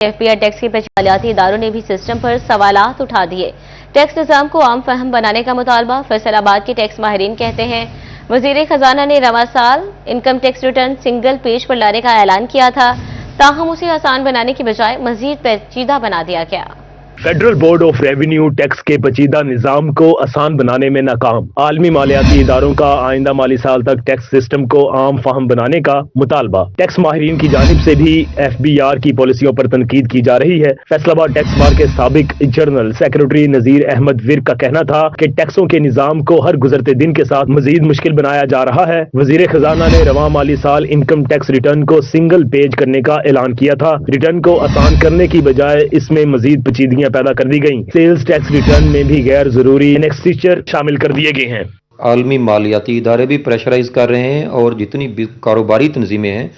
FBI tax के पेशवालियाती इदारों ने भी सिस्टम पर सवालात उठा दिए। टैक्स निज़ाम को आम फहम बनाने का मुतालबा। फैसलाबाद के टैक्स माहिरीन कहते हैं वज़ीर खजाना ने रवां साल income tax return single page पर लाने का ऐलान किया था, ताहम उसे आसान बनाने की बजाय मजीद पेचीदा बना दिया गया। Federal board of revenue tax के पेचीदा निज़ाम को आसान बनाने में नाकाम। आलमी मालियाती इदारों का आइंदा माली साल तक टैक्स सिस्टम को आम फहम बनाने का मुतालबा। टैक्स माहिरीन की जानिब से भी FBR की पॉलिसियों पर तनकीद की जा रही है। फैसलाबाद टैक्स बार के साबिक जनरल सेक्रेटरी नजीर अहमद विर्क का कहना था कि टैक्सों के निज़ाम को हर गुजरते दिन के साथ मजीद मुश्किल बनाया जा रहा है। वजीर खजाना ने रवां माली साल इनकम टैक्स रिटर्न को सिंगल पेज करने का ऐलान किया था। रिटर्न को आसान करने की बजाय इसमें मजीद पेचीदगियां पैदा कर दी गई। सेल्स टैक्स रिटर्न में भी गैर जरूरी एक्सटीचर शामिल कर दिए गए हैं। आलमी मालियाती इदारे भी प्रेशराइज कर रहे हैं और जितनी भी कारोबारी तंजीमें हैं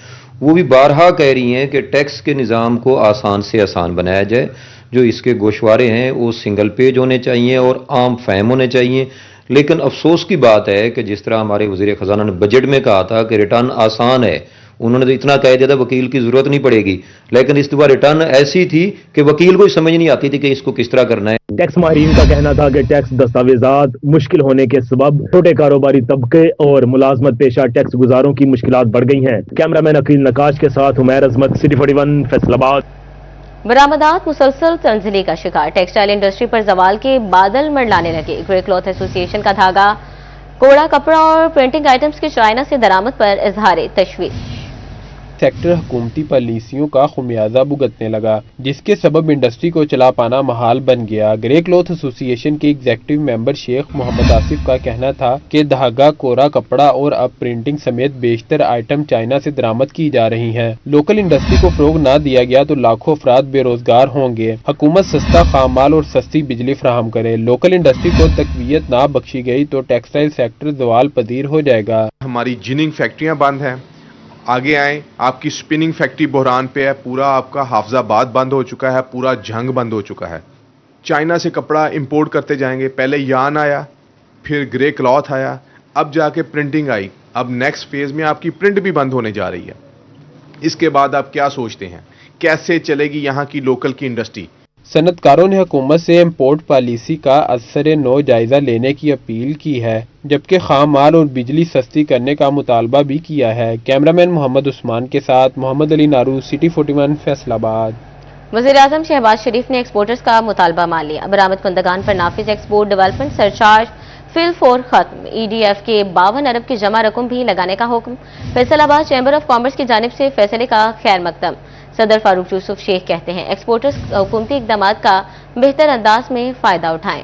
वो भी बारहा कह रही हैं कि टैक्स के निज़ाम को आसान से आसान बनाया जाए। जो इसके गोशवारे हैं वो सिंगल पेज होने चाहिए और आम फहम होने चाहिए। लेकिन अफसोस की बात है कि जिस तरह हमारे वज़ीर ख़जाना ने बजट में कहा था कि रिटर्न आसान है, उन्होंने तो इतना कह दिया था वकील की जरूरत नहीं पड़ेगी, लेकिन इस बार रिटर्न ऐसी थी कि वकील को समझ नहीं आती थी कि इसको किस तरह करना है। टैक्स माहिरीन का कहना था कि टैक्स दस्तावेजात मुश्किल होने के सबब छोटे कारोबारी तबके और मुलाजमत पेशा टैक्स गुजारों की मुश्किलात बढ़ गई हैं। कैमरामैन अकील नकाश के साथ उमैर अजमत, सिटी 41, फैसलाबाद। बरामदात मुसलसल तंजली का शिकार। टेक्सटाइल इंडस्ट्री पर जवाल के बादल मंडलाने लगे। ग्रे क्लॉथ एसोसिएशन का धागा, कोड़ा कपड़ा और प्रिंटिंग आइटम्स के चाइना से दरामद पर इजहार तशवीश। सेक्टर हुकूमती पॉलिसियों का खुमियाजा भुगतने लगा, जिसके सबब इंडस्ट्री को चला पाना महाल बन गया। ग्रे क्लॉथ एसोसिएशन के एग्जीक्यूटिव मेंबर शेख मोहम्मद आसिफ का कहना था कि धागा, कोरा कपड़ा और अब प्रिंटिंग समेत बेशतर आइटम चाइना से दरामद की जा रही हैं। लोकल इंडस्ट्री को फरोग न दिया गया तो लाखों अफराद बेरोजगार होंगे। हुकूमत सस्ता खाम माल और सस्ती बिजली फराहम करे। लोकल इंडस्ट्री को तकवीयत ना बख्शी गई तो टेक्सटाइल सेक्टर जवाल पजीर हो जाएगा। हमारी जिनिंग फैक्ट्रियां बंद हैं, आगे आए, आपकी स्पिनिंग फैक्ट्री बहरान पे है, पूरा आपका हाफजाबाद बंद हो चुका है, पूरा जंग बंद हो चुका है। चाइना से कपड़ा इंपोर्ट करते जाएंगे, पहले यान आया, फिर ग्रे क्लॉथ आया, अब जाके प्रिंटिंग आई, अब नेक्स्ट फेज में आपकी प्रिंट भी बंद होने जा रही है। इसके बाद आप क्या सोचते हैं कैसे चलेगी यहाँ की लोकल की इंडस्ट्री? सनतकारों ने हुकूमत से इम्पोर्ट पॉलिसी का असर नो जायजा लेने की अपील की है, जबकि खाम माल और बिजली सस्ती करने का मुतालबा भी किया है। कैमरामैन मोहम्मद उस्मान के साथ मोहम्मद अली नारू, सिटी 41, फैसलाबाद। वज़ीर-ए-आज़म शहबाज शरीफ ने एक्सपोर्टर्स का मुतालबा मान लिया। बरामद कुंदगान पर नाफिज एक्सपोर्ट डेवलपमेंट सरचार्ज फिल फोर खत्म। EDF के 52 अरब की जमा रकम भी लगाने का हुक्म। फैसलाबाद चैम्बर ऑफ कॉमर्स की जानिब से फैसले का खैर मकदम। सदर फारूक यूसुफ शेख कहते हैं एक्सपोर्टर्स हुकूमती इक़दामात का बेहतर अंदाज में फ़ायदा उठाएं।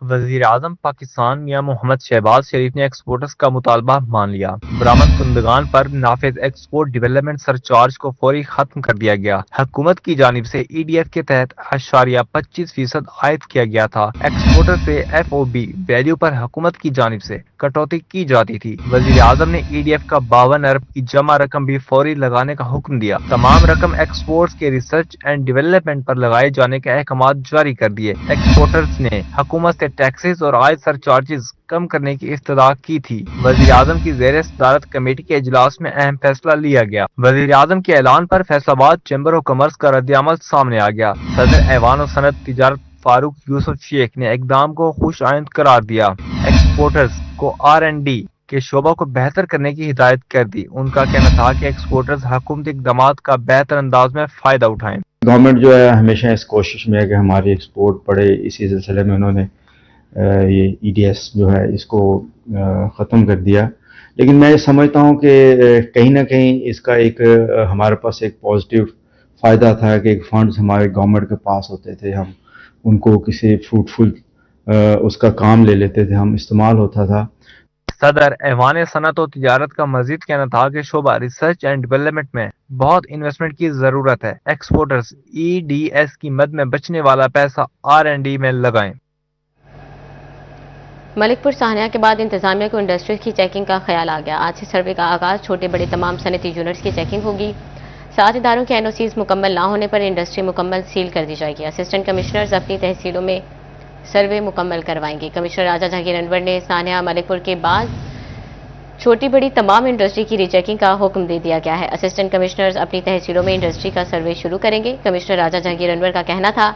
वज़ीर आज़म पाकिस्तान मियां मोहम्मद शहबाज शरीफ ने एक्सपोर्टर्स का मुतालबा मान लिया। बरामद कुंदगान पर नाफिज एक्सपोर्ट डेवलपमेंट सरचार्ज को फौरी खत्म कर दिया गया। हुकूमत की जानिब से EDF के तहत 25% आयद किया गया था। एक्सपोर्टर से FOB वैल्यू पर हुकूमत की जानिब से कटौती की जाती थी। वज़ीर आज़म ने EDF का 52 अरब की जमा रकम भी फौरी लगाने का हुक्म दिया। तमाम रकम एक्सपोर्ट्स के रिसर्च एंड डेवलपमेंट पर लगाए जाने के अहकाम जारी कर दिए। एक्सपोर्टर्स ने हुकूमत से टैक्सेस और आयद सरचार्जेस कम करने की इस्तदा की थी। वज़ीर आज़म की ज़ेर सदारत कमेटी के इजलास में अहम फैसला लिया गया। वज़ीर आज़म के ऐलान पर फैसलाबाद चैम्बर ऑफ कॉमर्स का रद्द-ए-अमल सामने आ गया। सदर ऐवान और सनत तिजारत फारूक यूसुफ शेख ने इक़दाम को खुश आइंद करार दिया। एक्सपोर्टर्स को R&D के शोबा को बेहतर करने की हिदायत कर दी। उनका कहना था कि एक्सपोर्टर्स हुकूमती इक़दामात का बेहतर अंदाज में फ़ायदा उठाएं। गवर्नमेंट जो है हमेशा इस कोशिश में है कि हमारी एक्सपोर्ट बढ़े। इसी सिलसिले में उन्होंने ये EDS जो है इसको ख़त्म कर दिया। लेकिन मैं समझता हूँ कि कहीं ना कहीं इसका एक हमारे पास एक पॉजिटिव फ़ायदा था कि एक फंड्स हमारे गवर्नमेंट के पास होते थे, हम उनको किसी फ्रूटफुल उसका काम ले लेते थे, हम इस्तेमाल होता था। सदर ऐवान सनत और तिजारत का मजीद कहना था कि शोबा रिसर्च एंड डेवलपमेंट में बहुत इन्वेस्टमेंट की जरूरत है। एक्सपोर्टर्स EDS की मद में बचने वाला पैसा R&D में लगाएं। मलिकपुर साहनिया के बाद इंतजामिया को इंडस्ट्रीज की चेकिंग का ख्याल आ गया। आज से सर्वे का आगाज। छोटे बड़े तमाम सनती यूनिट्स की चेकिंग होगी। 7 इदारों के NOCs मुकम्मल ना होने पर इंडस्ट्री मुकम्मल सील कर दी जाएगी। असिस्टेंट कमिश्नर्स अपनी तहसीलों में सर्वे मुकम्मल करवाएंगे। कमिश्नर राजा जहांगीर अनवर ने साहनिया मलिकपुर के बाद छोटी बड़ी तमाम इंडस्ट्री की रीचेकिंग का हुक्म दे दिया गया है। असिस्टेंट कमिश्नर्स अपनी तहसीलों में इंडस्ट्री का सर्वे शुरू करेंगे। कमिश्नर राजा जहांगीर अनवर का कहना था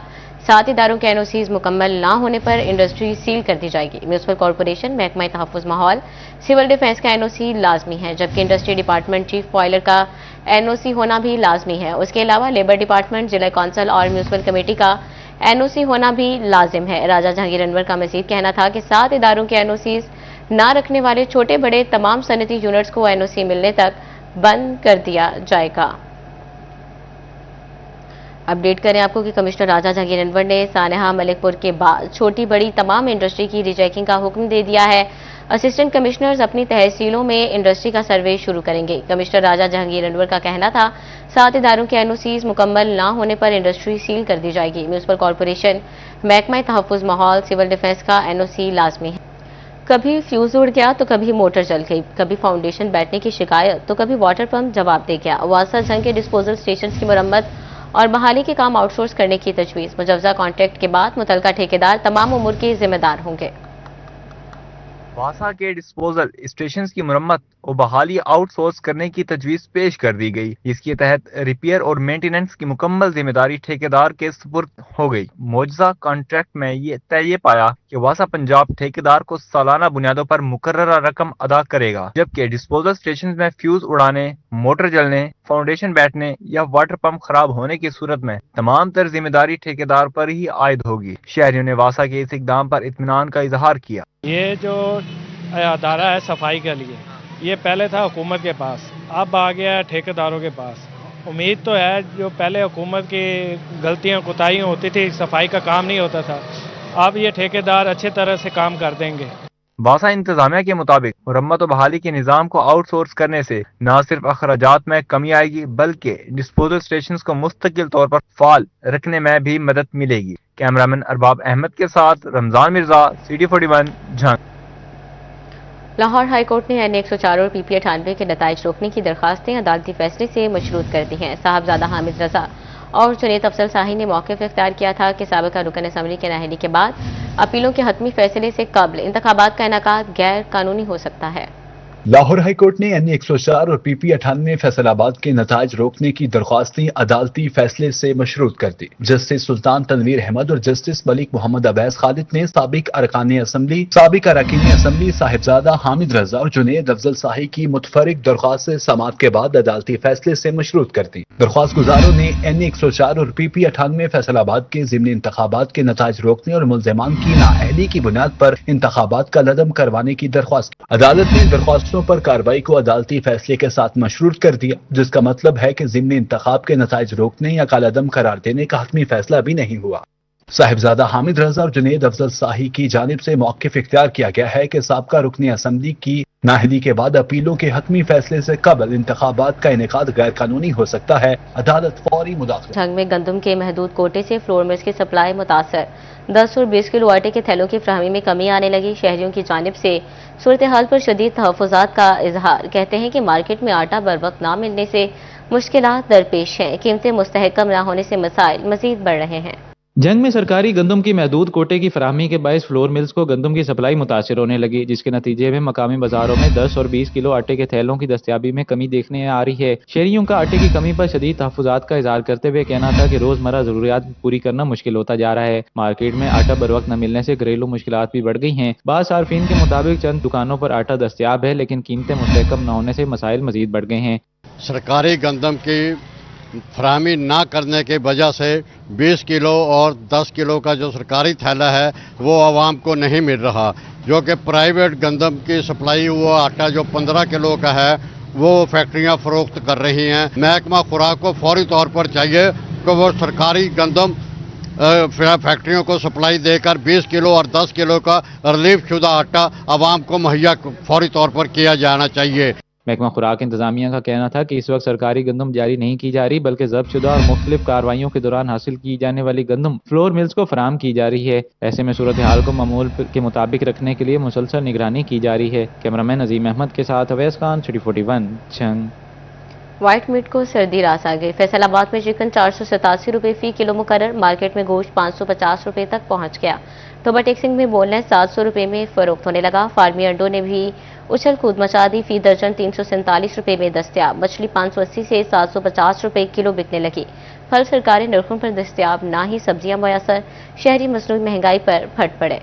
7 इदारों के एनओसीज मुकम्मल ना होने पर इंडस्ट्री सील कर दी जाएगी। म्यूनिसिपल कॉर्पोरेशन, महकमा तहफ़्फ़ुज़ माहौल, सिविल डिफेंस का एनओसी लाजमी है, जबकि इंडस्ट्री डिपार्टमेंट चीफ बॉयलर का एनओसी होना भी लाजमी है। उसके अलावा लेबर डिपार्टमेंट, जिला कौंसल और म्यूनिसिपल कमेटी का एनओसी होना भी लाजिम है। राजा जहांगीर अनवर का मजीद कहना था कि 7 इदारों के एनओसीज ना रखने वाले छोटे बड़े तमाम सनती यूनिट्स को एनओसी मिलने तक बंद कर दिया जाएगा। अपडेट करें आपको कि कमिश्नर राजा जहांगीर अनवर ने सानेहा मलिकपुर के बाद छोटी बड़ी तमाम इंडस्ट्री की रीचेकिंग का हुक्म दे दिया है। असिस्टेंट कमिश्नर्स अपनी तहसीलों में इंडस्ट्री का सर्वे शुरू करेंगे। कमिश्नर राजा जहांगीर अनवर का कहना था 7 इदारों के एनओसीज मुकम्मल ना होने पर इंडस्ट्री सील कर दी जाएगी। म्यूनिसिपल कॉर्पोरेशन, महकमा तहफ़्फ़ुज़ माहौल, सिविल डिफेंस का एनओसी लाजमी है। कभी फ्यूज उड़ गया तो कभी मोटर जल गई, कभी फाउंडेशन बैठने की शिकायत तो कभी वाटर पंप जवाब दे गया। वासा जंग के डिस्पोजल स्टेशन की मरम्मत और बहाली के काम आउटसोर्स करने की तजवीज़। मुजव्वज़ा कॉन्ट्रैक्ट के बाद मुतलका ठेकेदार तमाम उम्र के जिम्मेदार होंगे। वासा के डिस्पोजल स्टेशन की मरम्मत और बहाली आउटसोर्स करने की तजवीज़ पेश कर दी गई, जिसके तहत रिपेयर और मेंटेनेंस की मुकम्मल जिम्मेदारी ठेकेदार के सुपुर्द हो गई। मौजूदा कॉन्ट्रैक्ट में ये तय पाया कि वासा पंजाब ठेकेदार को सालाना बुनियादों पर मुकर्ररा रकम अदा करेगा, जबकि डिस्पोजल स्टेशन में फ्यूज उड़ाने, मोटर जलने, फाउंडेशन बैठने या वाटर पंप खराब होने की सूरत में तमाम तर जिम्मेदारी ठेकेदार पर ही आयद होगी। शहरियों ने वासा के इस इकदाम पर इत्मीनान का इजहार किया। ये जो अदारा है सफाई के लिए, ये पहले था हुकूमत के पास, अब आ गया है ठेकेदारों के पास। उम्मीद तो है जो पहले हुकूमत की गलतियां कोताहियां होती थी, सफाई का काम नहीं होता था, अब ये ठेकेदार अच्छे तरह से काम कर देंगे। वासा इंतजामिया के मुताबिक मुरम्मत और बहाली के निज़ाम को आउटसोर्स करने से न सिर्फ अखराजात में कमी आएगी, बल्कि डिस्पोजल स्टेशन को मुस्तकिल तौर पर फाल रखने में भी मदद मिलेगी। कैमरामैन अरबाब अहमद के साथ Ramzan Mirza, CD41 Jhang. Lahore high court ने NA 104 और PP 98 के नताइज रोकने की दरखास्तें अदालती फैसले से मशरूत कर दी हैं। साहबजादा हामिद रजा और जुनैद अफजल शाही ने मौक़िफ़ इख्तियार किया था कि साबिक़ा रुकन असम्बली के नाअहली के बाद अपीलों के हतमी फैसले से कब्ल इंतखाबात का इनेकाद गैर कानूनी हो सकता है। लाहौर हाई कोर्ट ने NA 104 और PP 98 फैसलाबाद के नताइज रोकने की दरख्वास्तें अदालती फैसले से मशरूत कर दी। जस्टिस सुल्तान तनवीर अहमद और जस्टिस मलिक मोहम्मद अवैस खालिद ने साबिक अरकान असम्बली साहिबजादा हामिद रजा और जुनैद अफजल शाही की मुतफरिक दरख्वास्त समाअत के बाद अदालती फैसले से मशरूत कर दी। दरख्वास्त गुजारों ने NA 104 और PP 98 फैसलाबाद के ज़िमनी इंतखाबात के नताइज रोकने और मुल्ज़िमान की नाअहली की बुनियाद पर इंतखाबात का लदम करवाने की दरख्वास्त की। अदालत ने दरख्वास्तों पर कार्रवाई को अदालती फैसले के साथ मशरूत कर दिया, जिसका मतलब है कि ज़िमनी इंतखाब के नताइज रोकने या कालादम करार देने का हतमी फैसला भी नहीं हुआ। साहिबजादा हामिद रजा और जुनैद अफजल शाही की जानिब से मौक़िफ़ इख्तियार किया गया है कि साबका रुकन असम्बली की नाअहली के बाद अपीलों के हतमी फैसले से कबल इंतखाबात का इनेकाद गैर कानूनी हो सकता है। अदालत फौरी मुदाखलत। जंग में गंदम के महदूद कोटे से फ्लोर मिल्स की सप्लाई मुतासर, 10 और 20 किलो आटे के थैलों की फराहमी में कमी आने लगी। शहरियों की जानिब से सूरत हाल पर शदीद तहफ़्फ़ुज़ात का इजहार। कहते हैं कि मार्केट में आटा बर वक्त ना मिलने से मुश्किलात दरपेश हैं। कीमतें मुस्तहकम न होने से मसाइल मजीद बढ़ रहे हैं। जंग में सरकारी गंदम की महदूद कोटे की फराहमी के बायस फ्लोर मिल्स को गंदम की सप्लाई मुतासर होने लगी, जिसके नतीजे में मकामी बाजारों में 10 और 20 किलो आटे के थैलों की दस्तयाबी में कमी देखने आ रही है। शहरियों का आटे की कमी पर शदीद तहफ़्फ़ुज़ात का इजहार करते हुए कहना था कि रोजमर्रा जरूरियात पूरी करना मुश्किल होता जा रहा है। मार्केट में आटा बर वक्त न मिलने से घरेलू मुश्किलात भी बढ़ गई हैं। बाज़ सार्फिन के मुताबिक चंद दुकानों पर आटा दस्तयाब है, लेकिन कीमतें मुस्तहकम न होने से मसाइल मजीद बढ़ गए हैं। सरकारी गंदम की फराहमी ना करने की वजह से 20 किलो और 10 किलो का जो सरकारी थैला है वो आवाम को नहीं मिल रहा, जो कि प्राइवेट गंदम की सप्लाई हुआ आटा जो 15 किलो का है वो फैक्ट्रियां फरोख्त कर रही हैं। महकमा खुराक को फौरी तौर पर चाहिए कि वो सरकारी गंदम फैक्ट्रियों को सप्लाई देकर 20 किलो और 10 किलो का रिलीफ शुदा आटा आवाम को मुहैया फौरी तौर पर किया जाना चाहिए। महकमा खुराक इंतजामिया का कहना था कि इस वक्त सरकारी गंदम जारी नहीं की जा रही, बल्कि जब्तशुदा और मुख्तलिफ कार्रवाइयों के दौरान हासिल की जाने वाली गंदम फ्लोर मिल्स को फराहम की जा रही है। ऐसे में सूरत हाल को मामूल के मुताबिक रखने के लिए मुसलसल निगरानी की जा रही है। कैमरामैन अजीम अहमद के साथ अवैस खान, CD41 जंग। وائٹ میٹ کو سردی راس آ گئی. فیصل آباد میں چکن 487 روپے فی کلو مقرر. مارکیٹ میں گوشت 550 روپے تک پہنچ گیا. توبہ ٹیکسنگ میں بون لیس 700 روپے میں فروخت ہونے لگا. فارمی انڈوں نے بھی اچھل کود مچا دی. فی درجن 347 روپے میں دستیاب. مچھلی 580 سے 750 روپے کلو بکنے لگی. پھل سرکاری نرخوں پر دستیاب نہ ہی سبزیاں میسر. شہری مصنوعی مہنگائی پر پھٹ پڑے.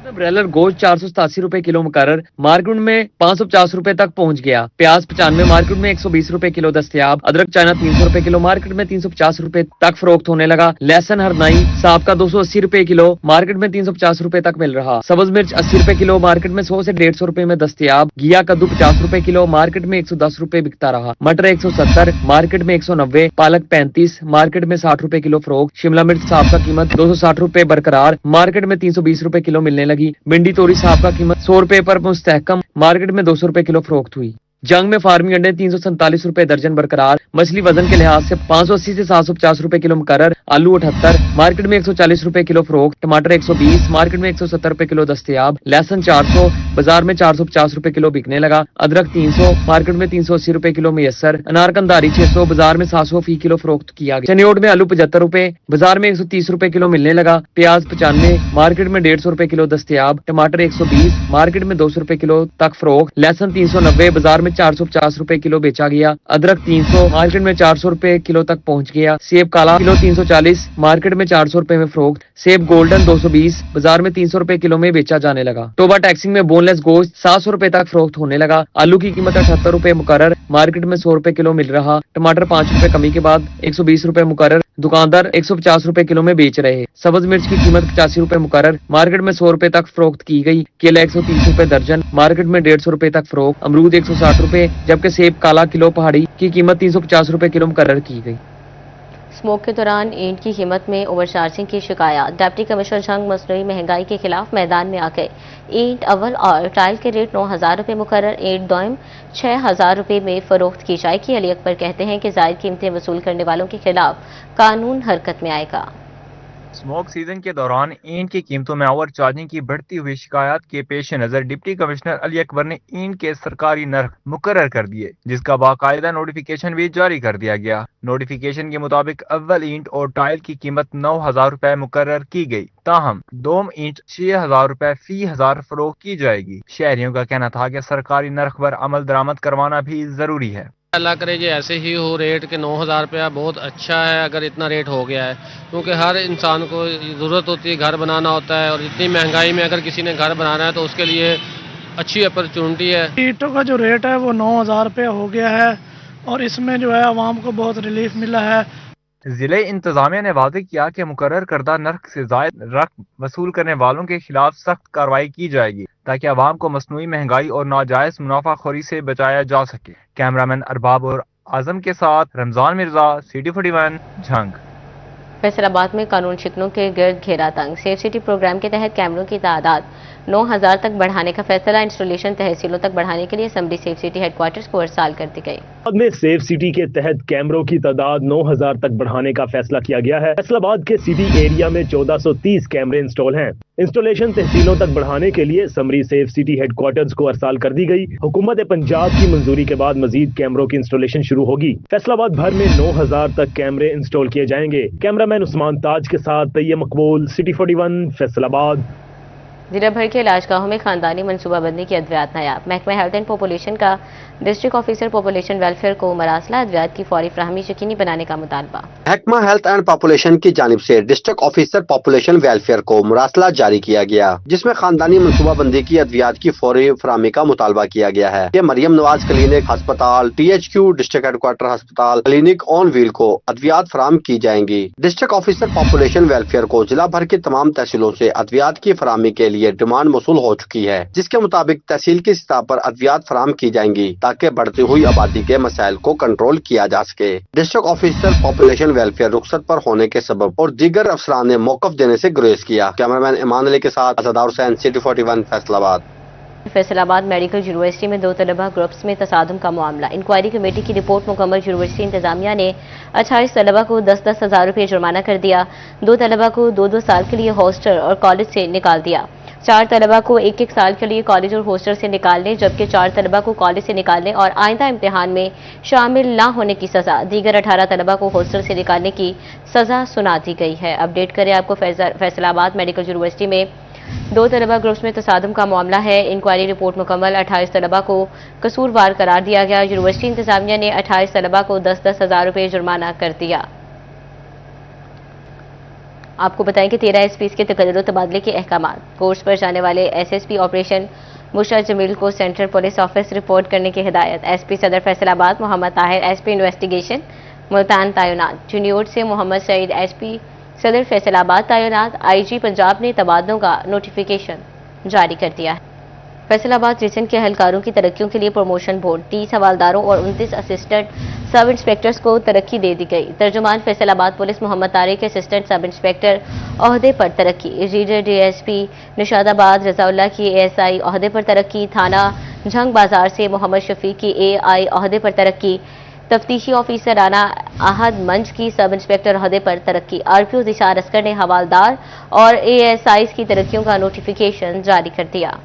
برائلر گوشت 487 روپے کلو مقرر. مارکیٹ میں 550 روپے تک پہنچ گیا. پیاز 95 مارکیٹ میں 120 روپے کلو دستیاب. ادرک چائنا 300 روپے کلو مارکیٹ میں 350 روپے تک فروخت ہونے لگا. لہسن ہردائی صاحب کا 280 روپے کلو مارکیٹ میں 350 روپے تک مل رہا. سبز مرچ 80 روپے کلو مارکیٹ میں 100 سے 150 روپے میں دستیاب. گیا کدو 50 روپے کلو مارکیٹ میں 110 روپے بکتا رہا. مٹر 170 مارکیٹ میں 190. پالک 35 مارکیٹ میں 60 روپے کلو فروخت. شملہ مرچ صاحب کا قیمت 260 روپے برقرار مارکیٹ میں 320 روپے کلو ملنے لگی. بھنڈی توری صاحب کا قیمت 100 روپے پر مستحکم مارکیٹ میں 200 روپے کلو فروخت ہوئی. جنگ میں فارمی انڈے 347 روپے درجن برقرار. مچھلی وزن کے لحاظ سے 580 سے 750 روپے کلو مقرر. آلو 78 مارکیٹ میں 140 روپے کلو فروخت. ٹماٹر 120 مارکیٹ میں 170 روپے کلو دستیاب. لہسن 400 بازار میں 450 روپے کلو بکنے لگا. ادرک 300 مارکیٹ میں 380 روپے کلو میسر. انار کنداری 600 بازار میں 700 فی کلو فروخت کیا گیا. چنیوٹ میں آلو 75 روپے بازار میں 130 روپے کلو ملنے لگا. پیاز 95 مارکیٹ میں 150 روپے کلو دستیاب. ٹماٹر 120 مارکیٹ میں 200 روپے کلو تک فروخت. لہسن 390 بازار میں 450 روپے کلو بیچا گیا. ادرک 300 مارکیٹ میں 400 روپے کلو تک پہنچ گیا. سیب کالا کلو 340 مارکیٹ میں 400 روپے میں فروخت. سیب گولڈن 220 بازار میں 300 روپے کلو میں بیچا جانے لگا. توبہ ٹیکسنگ میں بون لیس گوشت 700 روپے تک فروخت ہونے لگا. آلو کی قیمت 78 روپے مقرر مارکیٹ میں 100 روپے کلو مل رہا. ٹماٹر 5 روپے کمی کے بعد 120 روپے مقرر. دکاندار 150 روپے کلو میں بیچ رہے. سبز مرچ کی قیمت 85 روپے مقرر مارکیٹ میں 100 روپے تک فروخت کی گئی. کیلا 130 روپے درجن مارکیٹ میں 150 روپے تک فروخت. امرود 160 روپے جبکہ سیب کالا کلو پہاڑی کی قیمت 350 روپے کلو مقرر کی گئی. اسموک کے دوران اینٹ کی قیمت میں اوور چارجنگ کی شکایات. ڈپٹی کمشنر جنگ مصنوعی مہنگائی کے خلاف میدان میں آ گئے. اینٹ اول اور ٹائل کے ریٹ 9000 روپے مقرر. اینٹ دوئم 6000 روپے میں فروخت کی جائے گی. علی اکبر کہتے ہیں کہ زائد قیمتیں وصول کرنے والوں کے خلاف قانون حرکت میں آئے گا. اسموک سیزن کے دوران اینٹ کی قیمتوں میں اوور چارجنگ کی بڑھتی ہوئی شکایات کے پیش نظر ڈپٹی کمشنر علی اکبر نے اینٹ کے سرکاری نرخ مقرر کر دیے جس کا باقاعدہ نوٹیفیکیشن بھی جاری کر دیا گیا. نوٹیفیکیشن کے مطابق اول اینٹ اور ٹائل کی قیمت 9000 روپے مقرر کی گئی. تاہم دوم اینٹ 6000 روپے فی ہزار فروخت کی جائے گی. شہریوں کا کہنا تھا کہ سرکاری نرخ پر عمل درآمد کروانا بھی ضروری ہے. اللہ کرے جی ایسے ہی ہو ریٹ کہ 9000 روپیہ بہت اچھا ہے اگر اتنا ریٹ ہو گیا ہے کیونکہ ہر انسان کو ضرورت ہوتی ہے گھر بنانا ہوتا ہے اور اتنی مہنگائی میں اگر کسی نے گھر بنانا ہے تو اس کے لیے اچھی اپرچونٹی ہے. اینٹوں کا جو ریٹ ہے وہ 9000 روپے ہو گیا ہے اور اس میں جو ہے عوام کو بہت ریلیف ملا ہے. ضلع انتظامیہ نے واضح کیا کہ مقرر کردہ نرخ سے زائد رقم وصول کرنے والوں کے خلاف سخت کارروائی کی جائے گی تاکہ عوام کو مصنوعی مہنگائی اور ناجائز منافع خوری سے بچایا جا سکے. کیمرامین ارباب اور اعظم کے ساتھ رمضان مرزا CD41 جھنگ. فیصل آباد میں قانون شکنوں کے گرد گھیرا تنگ. سیف سٹی پروگرام کے تحت کیمروں کی تعداد 9000 تک بڑھانے کا فیصلہ. انسٹالیشن تحصیلوں تک بڑھانے کے لیے assembly safe city headquarters کو ارسال کر دی گئی. میں سیف سٹی کے تحت کیمروں کی تعداد 9000 تک بڑھانے کا فیصلہ کیا گیا ہے. فیصل آباد کے سٹی ایریا میں 1430 کیمرے انسٹال ہیں. انسٹالیشن تحصیلوں تک بڑھانے کے لیے assembly safe city headquarters کو ارسال کر دی گئی. حکومت پنجاب کی منظوری کے بعد مزید کیمروں کی انسٹالیشن شروع ہوگی. فیصل آباد بھر میں 9000 تک کیمرے انسٹال کیے جائیں گے. کیمرامین عثمان تاج کے ساتھ طیب مقبول CD41 فیصل آباد. ضلع بھر کے علاج گاہوں میں خاندانی منصوبہ بندی کی ادویات نایاب. محکمہ ہیلتھ اینڈ پاپولیشن کا ڈسٹرکٹ آفیسر پاپولیشن ویلفیئر کو مراسلہ ادویات کی فوری فراہمی یقینی بنانے کا مطالبہ. محکمہ ہیلتھ اینڈ پاپولیشن کی جانب سے ڈسٹرکٹ آفیسر پاپولیشن ویلفیئر کو مراسلہ جاری کیا گیا جس میں خاندانی منصوبہ بندی کی ادویات کی فوری فراہمی کا مطالبہ کیا گیا ہے. یہ مریم نواز کلینک ہسپتال THQ ڈسٹرکٹ ہیڈ کوارٹر ہسپتال کلینک آن ویل کو ادویات فراہم کی جائیں گی. ڈسٹرکٹ آفیسر پاپولیشن ویلفیئر کو ضلع بھر کی تمام تحصیلوں سے ادویات کی فراہمی کے لیے ڈیمانڈ موصول ہو چکی ہے جس کے مطابق تحصیل کی سطح پر ادویات فراہم کی جائیں گی تاکہ بڑھتی ہوئی آبادی کے مسائل کو کنٹرول کیا جا سکے. ڈسٹرکٹ آفیسر پاپولیشن ویلفیئر رخصت پر ہونے کے سبب اور دیگر افسران نے موقف دینے سے گریز کیا. کیمرامین ایمان علی کے ساتھ ازادار حسین CD41 فیصل آباد. فیصل آباد میڈیکل یونیورسٹی میں 2 طلبہ گروپس میں تصادم کا معاملہ. انکوائری کمیٹی کی رپورٹ مکمل. یونیورسٹی انتظامیہ نے 28 طلبہ کو 10-10 ہزار روپے جرمانہ کر دیا. 2 طلبہ کو 2-2 سال کے لیے ہاسٹل اور کالج سے نکال دیا. 4 तलबा को 1-1 साल के लिए कॉलेज और हॉस्टल से निकालने, जबकि 4 तलबा को कॉलेज से निकालने और आइंदा इम्तिहान में शामिल ना होने की सजा, दीगर 18 तलबा को हॉस्टल से निकालने की सजा सुना दी गई है। अपडेट करें आपको फैसलाबाद मेडिकल यूनिवर्सिटी में 2 तलबा ग्रुप्स में तसादुम का मामला है। इंक्वायरी रिपोर्ट मुकम्मल, 28 तलबा को कसूरवार करार दिया गया। यूनिवर्सिटी इंतजामिया ने 28 तलबा को 10-10 हज़ार रुपये जुर्माना कर दिया। आपको बताएं कि 13 एसपीज के तकर्रुर तबादले के अहकाम, कोर्स पर जाने वाले एसएसपी ऑपरेशन बुशरा जमील को सेंट्रल पुलिस ऑफिस रिपोर्ट करने की हिदायत। एसपी सदर फैसलाबाद मोहम्मद ताहिर एसपी इन्वेस्टिगेशन मुल्तान तैनात। जुनियर से मोहम्मद सईद एसपी सदर फैसलाबाद तैनात। आईजी पंजाब ने तबादलों का नोटिफिकेशन जारी कर दिया है। फैसलाबाद रीजन के अहलकारों की तरक्कियों के लिए प्रमोशन बोर्ड, 30 हवालदारों और 29 असिस्टेंट सब इंस्पेक्टर्स को तरक्की दे दी गई। तर्जुमान Faisalabad police Mohammad Tariq assistant sub inspector ओहदे पर तरक्की। रीडर डीएसपी निशादाबाद रजाउल्लाह की एएसआई ओहदे पर तरक्की। थाना झंग बाजार से मोहम्मद शफीक की एआई ओहदे पर तरक्की। तफ्तीशी ऑफिसर राना आहद मंज की सब इंस्पेक्टर ओहदे पर तरक्की। आरपीओ दिशार अस्कर ने हवालदार और एएसआई की तरक्कियों का नोटिफिकेशन जारी कर दिया।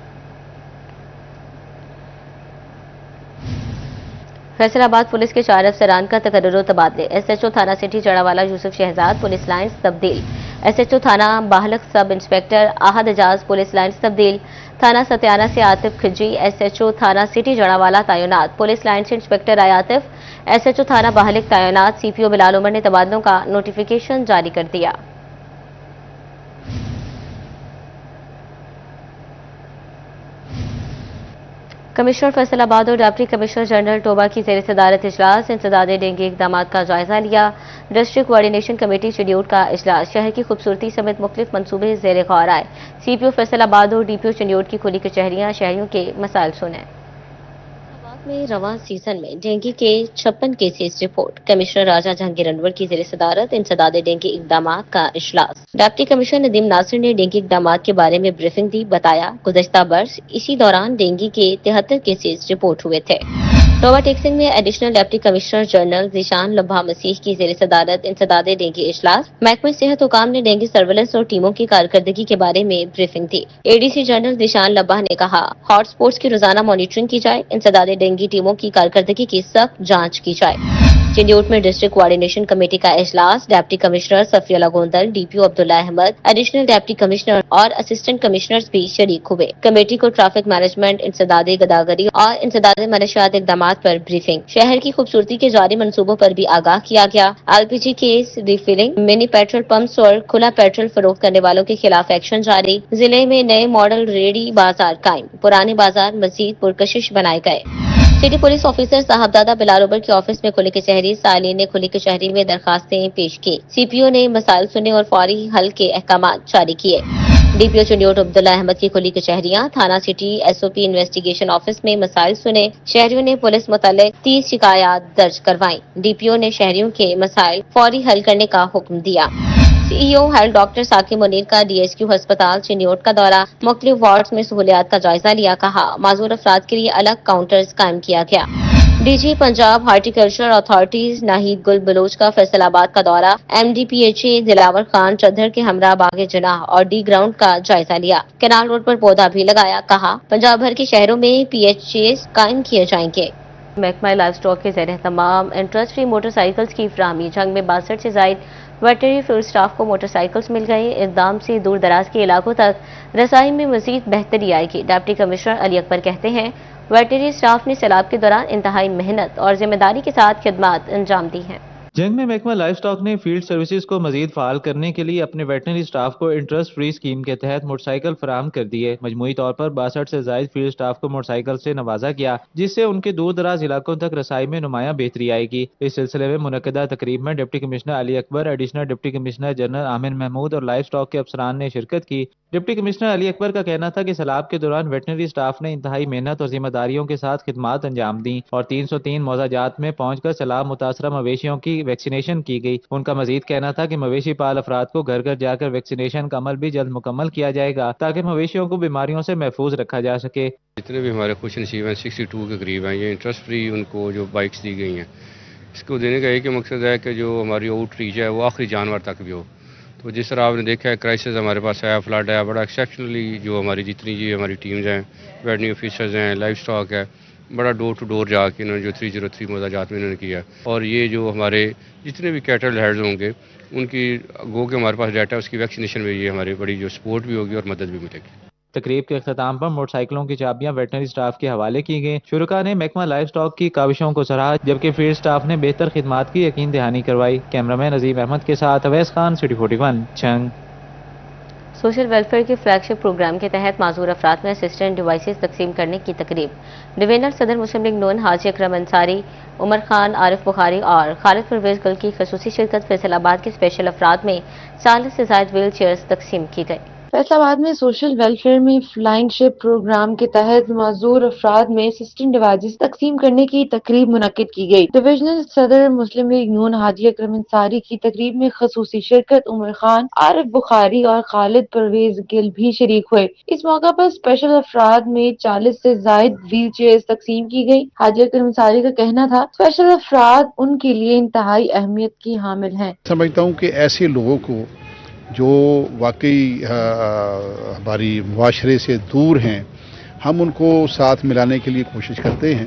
फैसलाबाद पुलिस के 4 अफसरान का तकर्रुर तबादले। एसएचओ थाना city Jaranwala Yousuf Shahzad police lines तब्दील। एसएचओ थाना Bahlak sub inspector Ahad Ejaz police lines तब्दील। थाना सत्याना से आतिफ खिजी एसएचओ थाना सिटी जड़ावाला तैनात। पुलिस लाइन्स इंस्पेक्टर आयातिफ एसएचओ थाना बाहलिक तैनात। सीपीओ बिलाल उमर ने तबादलों का नोटिफिकेशन जारी कर दिया। कमिश्नर फैसलाबाद और डिप्टी कमिश्नर जनरल टोबा की ज़ेर सदारत इजलास। इंसदादे डेंगू इक़दाम का जायजा लिया। डिस्ट्रिक्ट कोऑर्डिनेशन कमेटी शेड्यूल का इजलास। शहर की खूबसूरती समेत मुख्तलिफ मनसूबे ज़ेर गौर आए। सीपीओ फैसलाबाद और डीपीओ शेड्यूल की खुली कचहरियां, शहरियों के मसाइल सुने। में रवां सीजन में डेंगू के 56 केसेस रिपोर्ट। कमिश्नर राजा जहांगीर अनवर की ज़ेर सदारत इंसदादे डेंगू इक़दाम का इजलास। डिप्टी कमिश्नर नदीम नासिर ने डेंगू इक़दाम के बारे में ब्रीफिंग दी। बताया गुज़श्ता बरस इसी दौरान डेंगू के 73 केसेस रिपोर्ट हुए थे। टोबा टेक्सिंग में additional deputy commissioner general Zeeshan लम्हा मसीह की ज़ेर सदारत इंसदादे डेंगू इजलास। महकमा सेहत हुकाम ने डेंगू सर्वेलेंस और टीमों की कारकर्दगी के बारे में ब्रीफिंग दी। एडीसी जनरल ज़ीशान लम्हा ने कहा हॉट स्पॉट्स की रोजाना मॉनिटरिंग की जाए। इंसदादे डेंगू टीमों की कारकर्दगी की सख्त जांच की जाए। चिन्यूट में डिस्ट्रिक्ट कोऑर्डिनेशन कमेटी का इजलास। डिप्टी कमिश्नर सफिया लगोंदल, DPO Abdullah Ahmad, additional deputy commissioner और असिस्टेंट कमिश्नर्स भी शरीक हुए। कमेटी को ट्रैफिक मैनेजमेंट, इंसदादे गदागरी और इंसदादे मनशियात इक़दाम पर ब्रीफिंग। शहर की खूबसूरती के जारी मंसूबों पर भी आगाह किया गया। LPG case refilling, mini petrol pumps और खुला पेट्रोल फरोख्त करने वालों के खिलाफ एक्शन जारी। जिले में नए मॉडल रेडी बाजार कायम। पुराने बाजार मजीद पुरकशिश बनाए गए। City police officer Sahibzada Bilal Umar के ऑफिस में खुली कचहरी। सालीन ने खुली कचहरी में दरखास्तें पेश की। सीपीओ ने मसाइल सुने और फौरी हल के अहकाम जारी किए। डीपीओ चुनियोट अब्दुल्ला अहमद की खुली कचहरियां। थाना सिटी एसओपी इन्वेस्टिगेशन ऑफिस में मसाइल सुने। शहरियों ने पुलिस मुतालिक 30 शिकायत दर्ज करवाई। डीपीओ ने शहरियों के मसाइल फौरी हल करने का हुक्म दिया। CEO health doctor Saqib Munir का डीएसक्यू अस्पताल चिन्योट का दौरा। मुख्तलिफ वार्ड्स में सहूलियात का जायजा लिया। कहा माजूर अफराद के लिए अलग काउंटर्स कायम किया गया। DG Punjab horticulture authorities Nahid गुल बलोच का फैसलाबाद का दौरा। एमडीपीएचए दिलावर खान चौधर के हमरा बाग जनाह और डी ग्राउंड का जायजा लिया। कैनाल रोड पर पौधा भी लगाया। कहा पंजाब भर के शहरों में पीएचए कायम किए जाएंगे। महकमा लाइफ स्टॉक के ज़ेर तमाम इंटरेस्ट फ्री मोटरसाइकिल्स की फराहमी। जंग में 62 से जायद वेटनरी फील्ड स्टाफ को मोटरसाइकिल्स मिल गए। इक़दाम से दूर दराज के इलाकों तक रसाई में मजीद बेहतरी आएगी। डिप्टी कमिश्नर अली अकबर कहते हैं वेटनरी स्टाफ ने सैलाब के दौरान इंतहाई मेहनत और जिम्मेदारी के साथ खिदमत अंजाम दी हैं। जंग में महकमा लाइफ स्टॉक ने फील्ड सर्विसेज को मजीद फाल करने के लिए अपने वेटनरी स्टाफ को इंटरेस्ट फ्री स्कीम के तहत मोटरसाइकिल फराहम कर दिए। मजमूई तौर पर 62 से जायद फील्ड स्टाफ को मोटरसाइकिल से नवाजा किया, जिससे उनके दूर दराज इलाकों तक रसाई में नुमाया बेहतरी आएगी। इस सिलसिले में मुनक्किदा तकरीब में deputy commissioner Ali Akbar, additional deputy commissioner general Aamir Mahmood और लाइफ स्टॉक के अफसरान ने शिरकत की। डिप्टी कमिश्नर अली अकबर का कहना था कि सैलाब के दौरान वेटनरी स्टाफ ने इंतहाई मेहनत और जिम्मेदारियों के साथ खिदमत अंजाम दी और 303 मौजाजात में पहुंचकर सैलाब मुतासरा मवेशियों की वैक्सीनेशन की गई। उनका मजीद कहना था कि मवेशी पाल अफराद को घर घर जाकर वैक्सीनेशन का अमल भी जल्द मुकम्मल किया जाएगा ताकि मवेशियों को बीमारियों से महफूज रखा जा सके। जितने भी हमारे खुश नसीब हैं 62 के करीब हैं, ये इंटरेस्ट फ्री उनको जो बाइक्स दी गई हैं, इसको देने का एक ही मकसद है कि जो हमारी आउटरीच है वो आखिरी जानवर तक भी हो। تو جس طرح آپ نے دیکھا ہے کرائسس ہمارے پاس آیا، فلڈ آیا، بڑا ایکسیپشنلی جو ہماری جتنی جی ہماری ٹیمز ہیں، ویٹرنری آفیسرز ہیں، لائف سٹاک ہے، بڑا ڈور ٹو ڈور جا کے انہوں نے جو 303 مداجات میں انہوں نے کیا، اور یہ جو ہمارے جتنے بھی کیٹل ہیڈز ہوں گے ان کی گو کے ہمارے پاس ڈیٹا ہے، اس کی ویکسینیشن میں یہ ہماری بڑی جو سپورٹ بھی ہوگی اور مدد بھی ملے گی۔ تقریب کے اختتام پر موٹر سائیکلوں کی چابیاں ویٹنری سٹاف کے حوالے کی گئیں۔ شرکاء نے محکمہ لائف سٹاک کی کاوشوں کو سراہا، جبکہ فیلڈ سٹاف نے بہتر خدمات کی یقین دہانی کروائی۔ کیمرامین عظیم احمد کے ساتھ اویس خان، سٹی 41 چھنگ۔ سوشل ویلفیئر کے فلیگ شپ پروگرام کے تحت معذور افراد میں اسسٹنٹ ڈیوائسز تقسیم کرنے کی تقریب ڈوینر صدر مسلم لیگ نون حاجی اکرم انصاری، عمر خان، عارف بخاری اور خالد پرویز گل کی خصوصی شرکت فیصل آباد کے اسپیشل افراد میں 40 سے زائد ویل چیئرز تقسیم کی گئی۔ فیصل آباد میں سوشل ویلفیئر میں فلائنگ شپ پروگرام کے تحت معذور افراد میں اسسٹنٹ ڈیوائسز تقسیم کرنے کی تقریب منعقد کی گئی۔ ڈویژنل صدر مسلم لیگ نون حاجی اکرم انصاری کی تقریب میں خصوصی شرکت عمر خان، عارف بخاری اور خالد پرویز گل بھی شریک ہوئے۔ اس موقع پر اسپیشل افراد میں 40 سے زائد ویل چیئرز تقسیم کی گئی۔ حاجی اکرم انصاری کا کہنا تھا اسپیشل افراد ان کے لیے انتہائی اہمیت کی حامل ہیں۔ سمجھتا ہوں کہ ایسے لوگوں کو جو واقعی ہماری معاشرے سے دور ہیں، ہم ان کو ساتھ ملانے کے لیے کوشش کرتے ہیں،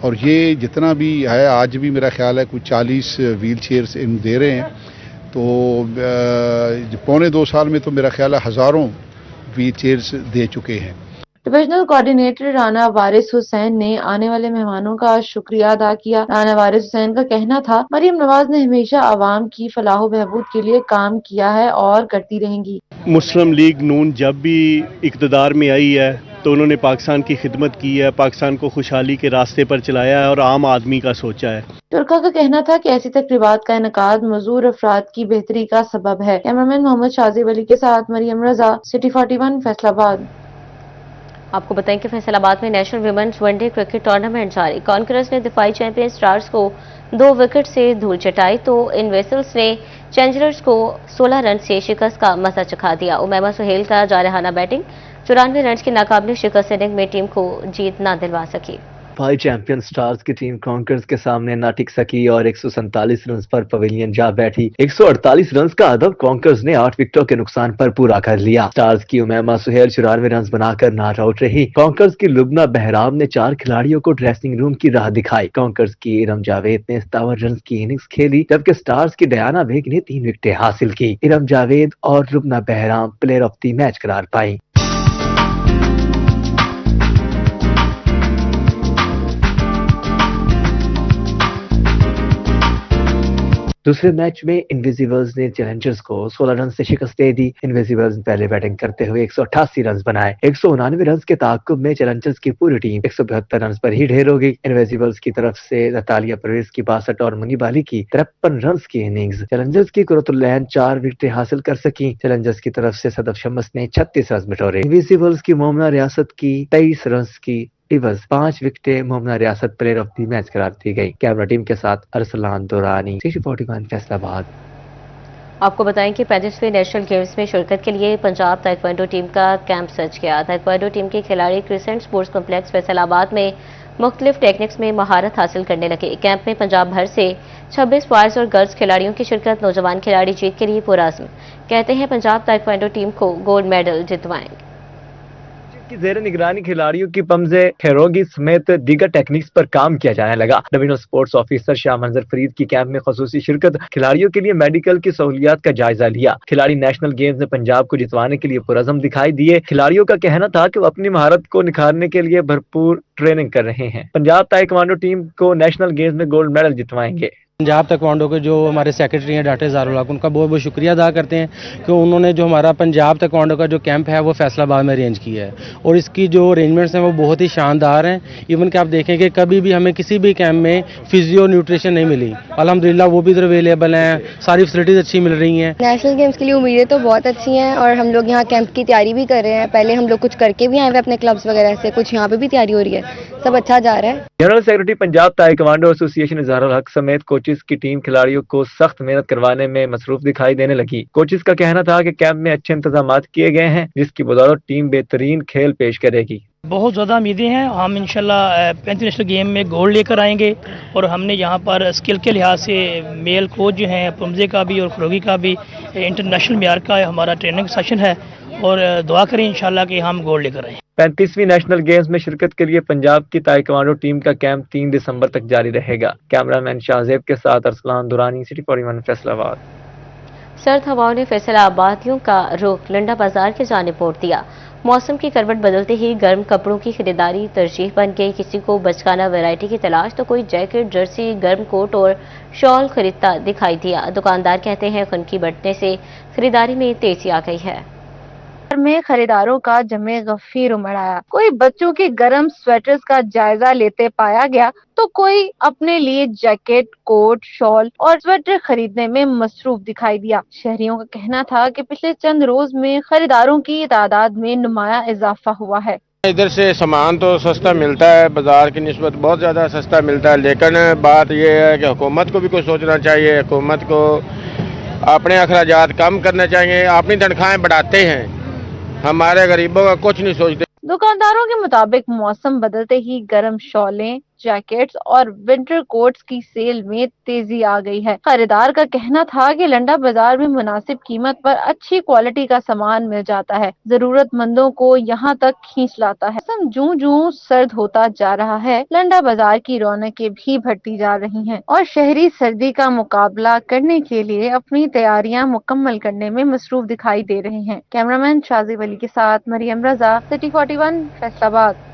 اور یہ جتنا بھی ہے آج بھی میرا خیال ہے کوئی 40 ویل چیئرز ان دے رہے ہیں، تو پونے 2 سال میں تو میرا خیال ہے ہزاروں ویل چیئرز دے چکے ہیں۔ ڈویژنل کوآرڈینیٹر رانا وارث حسین نے آنے والے مہمانوں کا شکریہ ادا کیا۔ رانا وارث حسین کا کہنا تھا مریم نواز نے ہمیشہ عوام کی فلاح و بہبود کے لیے کام کیا ہے اور کرتی رہیں گی۔ مسلم لیگ نون جب بھی اقتدار میں آئی ہے تو انہوں نے پاکستان کی خدمت کی ہے، پاکستان کو خوشحالی کے راستے پر چلایا ہے اور عام آدمی کا سوچا ہے۔ شرکاء کا کہنا تھا کہ ایسی تقریبات کا انعقاد معذور افراد کی بہتری کا سبب ہے۔ کیمرامین محمد شازیب علی کے ساتھ مریم رضا، سٹی 41 فیصل آباد۔ آپ کو بتائیں کہ فیصل آباد میں national women's one day cricket tournament جاری۔ کانکررز نے دفاعی چیمپئن سٹارز کو 2 وکٹ سے دھول چٹائی تو انویسلز نے چیلنجرز کو 16 رن سے شکست کا مزہ چکھا دیا۔ امیمہ سہیل کا جارحانہ بیٹنگ 94 رنز کی ناقابل شکست اننگ میں ٹیم کو جیت نہ دلوا سکی۔ دفاعی چیمپئن سٹارز کی ٹیم کانکرز کے سامنے نہ ٹک سکی اور 147 رنز پر پویلین جا بیٹھی۔ 148 رنز کا ہدف کانکرز نے 8 وکٹوں کے نقصان پر پورا کر لیا۔ سٹارز کی امیمہ سہیل 94 رنز بنا کر ناٹ آؤٹ رہی۔ کانکرز کی لبنہ بہرام نے 4 کھلاڑیوں کو ڈریسنگ روم کی راہ دکھائی۔ کانکرز کی ارم جاوید نے 57 رنز کی اننگز کھیلی، جبکہ سٹارز کی ڈیانا بیگ نے 3 وکٹیں حاصل کی۔ ارم جاوید اور Lubna Behram player of the match قرار پائیں۔ دوسرے میچ میں انویزیبلز نے چیلنجرز کو 16 رنز سے شکست دے دی۔ انویزیبلز نے پہلے بیٹنگ کرتے ہوئے 188 رنز بنائے۔ 189 رنز کے تعاقب میں چیلنجرز کی پوری ٹیم 172 رنز پر ہی ڈھیر ہو گئی۔ انویزیبلز کی طرف سے نتالیہ پرویز کی 62 اور منیب علی کی 53 رنز کی اننگز۔ چیلنجرز کی کرۃ العین 4 وکٹیں حاصل کر سکیں۔ چیلنجرز کی طرف سے صدف شمس نے 36 رنز بٹورے۔ انویزیبلز کی مومنہ ریاست کی 23 رنز کی عوض 5 وکٹیں مومنہ ریاست پلیئر آف دی میچ قرار دی گئی۔ کیمرہ ٹیم کے ساتھ ارسلان دورانی، سٹی 41 فیصل آباد۔ آپ کو بتائیں کہ 35ویں نیشنل گیمز میں شرکت کے لیے پنجاب تائیکوانڈو ٹیم کا کیمپ سج گیا۔ تائیکوانڈو ٹیم کے کھلاڑی کرسنٹ سپورٹس کمپلیکس فیصل آباد میں مختلف ٹیکنکس میں مہارت حاصل کرنے لگے۔ کیمپ میں پنجاب بھر سے 26 بوائز اور گرلز کھلاڑیوں کی شرکت۔ نوجوان کھلاڑی جیت کے لیے پرعزم، کہتے ہیں پنجاب تائیکوانڈو ٹیم کو گولڈ میڈل جتوائیں گے۔ کی زیر نگرانی کھلاڑیوں کی پمزے خیروگی سمیت دیگر ٹیکنیکس پر کام کیا جانے لگا۔ ڈویژنل سپورٹس آفیسر شاہ منظر فرید کی کیمپ میں خصوصی شرکت، کھلاڑیوں کے لیے میڈیکل کی سہولیات کا جائزہ لیا۔ کھلاڑی نیشنل گیمز میں پنجاب کو جتوانے کے لیے پرعزم دکھائی دیے۔ کھلاڑیوں کا کہنا تھا کہ وہ اپنی مہارت کو نکھارنے کے لیے بھرپور ٹریننگ کر رہے ہیں۔ پنجاب تائیکوانڈو ٹیم کو نیشنل گیمز میں گولڈ میڈل جتوائیں گے۔ پنجاب تائیکوانڈو کے جو ہمارے سیکرٹری ہیں ڈاکٹر اظہار الحق، ان کا بہت بہت شکریہ ادا کرتے ہیں کہ انہوں نے جو ہمارا پنجاب تائیکوانڈو کا جو کیمپ ہے وہ فیصل آباد میں ارینج کیا ہے، اور اس کی جو ارینجمنٹس ہیں وہ بہت ہی شاندار ہیں۔ ایون کہ آپ دیکھیں کہ کبھی بھی ہمیں کسی بھی کیمپ میں فزیو نیوٹریشن نہیں ملی، الحمدللہ وہ بھی ادھر اویلیبل ہیں، ساری فیسلٹیز اچھی مل رہی ہیں۔ نیشنل گیمز کے لیے امیدیں تو بہت اچھی ہیں، اور ہم لوگ یہاں کیمپ کی تیاری بھی کر رہے ہیں۔ پہلے ہم لوگ کچھ کر کے بھی آئے ہوئے اپنے کلبس وغیرہ سے، کچھ یہاں پہ بھی تیاری ہو رہی ہے، سب اچھا جا رہا ہے۔ جنرل سیکرٹری پنجاب تائیکوانڈو ایسوسی ایشن اظہار الحق سمیت کوچز کوچز کی ٹیم کھلاڑیوں کو سخت محنت کروانے میں مصروف دکھائی دینے لگی۔ کوچز کا کہنا تھا کہ کیمپ میں اچھے انتظامات کیے گئے ہیں، جس کی بدولت ٹیم بہترین کھیل پیش کرے گی۔ بہت زیادہ امیدیں ہیں، ہم انشاءاللہ 35 نیشنل گیم میں گولڈ لے کر آئیں گے، اور ہم نے یہاں پر اسکل کے لحاظ سے میل کوچ جو ہیں پمزے کا بھی اور فروغی کا بھی انٹرنیشنل معیار کا ہمارا ٹریننگ سیشن ہے، اور دعا کریں انشاءاللہ کہ ہم گولڈ لے کر آئیں۔ 35ویں نیشنل گیمز میں شرکت کے لیے پنجاب کی تائیکوانڈو ٹیم کا کیمپ 3 دسمبر تک جاری رہے گا۔ کیمرہ مین شاہزیب کے ساتھ ارسلان دورانی، سٹی 41 فیصل آباد۔ سرد ہواؤں نے فیصل آبادیوں کا رخ لنڈا بازار کی جانب موڑ دیا۔ موسم کی کروٹ بدلتے ہی گرم کپڑوں کی خریداری ترجیح بن گئی۔ کسی کو بچکانہ ویرائٹی کی تلاش تو کوئی جیکٹ، جرسی، گرم کوٹ اور شال خریدتا دکھائی دیا۔ دکاندار کہتے ہیں خنکی بڑھنے سے خریداری میں تیزی آ گئی ہے۔ میں خریداروں کا جمع غفیر امڑ آیا۔ کوئی بچوں کے گرم سویٹرز کا جائزہ لیتے پایا گیا تو کوئی اپنے لیے جیکٹ، کوٹ، شال اور سویٹر خریدنے میں مصروف دکھائی دیا۔ شہریوں کا کہنا تھا کہ پچھلے چند روز میں خریداروں کی تعداد میں نمایاں اضافہ ہوا ہے۔ ادھر سے سامان تو سستا ملتا ہے، بازار کی نسبت بہت زیادہ سستا ملتا ہے، لیکن بات یہ ہے کہ حکومت کو بھی کچھ سوچنا چاہیے۔ حکومت کو اپنے اخراجات کم کرنے چاہیے، اپنی تنخواہیں بڑھاتے ہیں، ہمارے غریبوں کا کچھ نہیں سوچتے۔ دکانداروں کے مطابق موسم بدلتے ہی گرم شالیں، جیکٹس اور ونٹر کوٹس کی سیل میں تیزی آ گئی ہے۔ خریدار کا کہنا تھا کہ لنڈا بازار میں مناسب قیمت پر اچھی کوالٹی کا سامان مل جاتا ہے، ضرورت مندوں کو یہاں تک کھینچ لاتا ہے۔ موسم جوں جوں سرد ہوتا جا رہا ہے، لنڈا بازار کی رونقیں بھی بڑھتی جا رہی ہیں اور شہری سردی کا مقابلہ کرنے کے لیے اپنی تیاریاں مکمل کرنے میں مصروف دکھائی دے رہے ہیں۔ کیمرہ مین شاہزیب علی کے ساتھ مریم رضا، سٹی 41 فیصل آباد۔